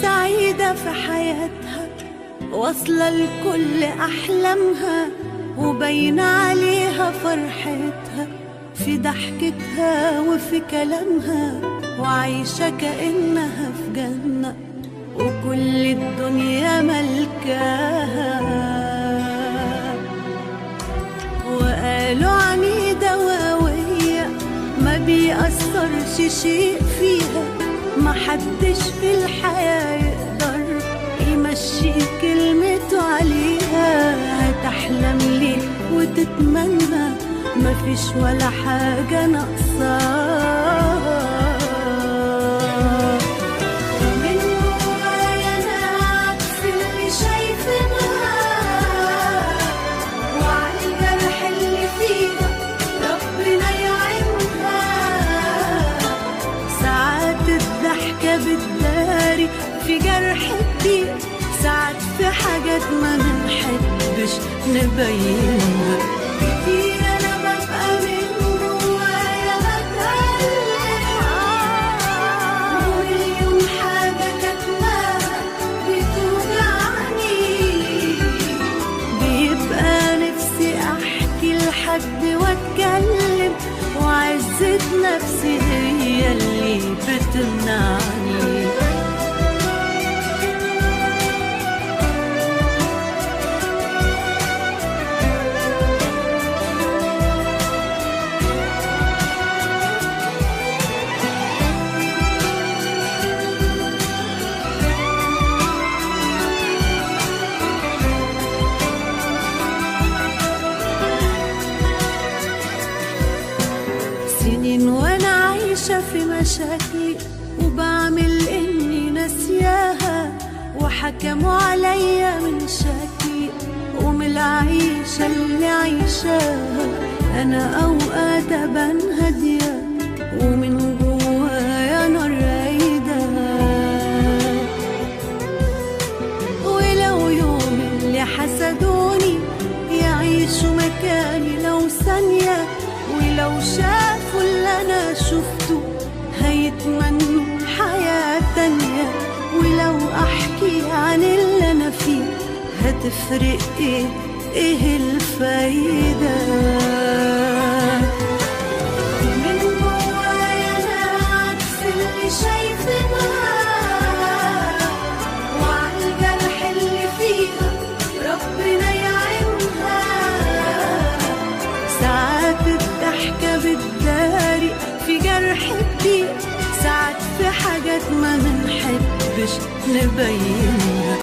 سعيدة في حياتها، واصلة لكل أحلامها، وباين عليها فرحتها في ضحكتها وفي كلامها، وعايشة كأنها في جنة وكل الدنيا ملكاها. وقالوا عنيدة وقوية ما بيأثرش شيء فيها، محدش في الحياة يقدر يمشي كلمته عليها. هتحلم ليه وتتمنى مفيش ولا حاجة ناقصاها. من جوايا أنا عكس اللي شايفينها، وعلى الجرح اللي فيها ربنا يعينها. ساعات الضحكة بتداري في جرح كتير، ساعات في حاجات ما منحبش نبينها. كتير أنا ببقى من جوايا بتألم، ومليون حاجة كاتماها بتوجعني. بيبقى نفسي أحكي لحد وأتكلم، وعزة نفسي هي اللي بتمنعني. سنين وانا عايشة في مشاكلي، وبعمل اني ناسياها، وحكموا عليا من شكلي ومن العيشة اللي عايشاها. انا اوقات ابان هادية ومن جوايا نار رايدة، ولو يوم اللي حسدوني يعيشوا مكاني لو ثانية، ولو شافوا اللي أنا شفته هيتمنوا حياة تانية. ولو أحكي عن اللي أنا فيه هتفرق إيه الفايدة؟ من جوايا أنا عكس اللي شايفينها، وعلى الجرح اللي فيها ربنا يعينها. ساعات الضحكة بتداري في جرح كتير، ساعات في حاجات ما منحبش نبينها.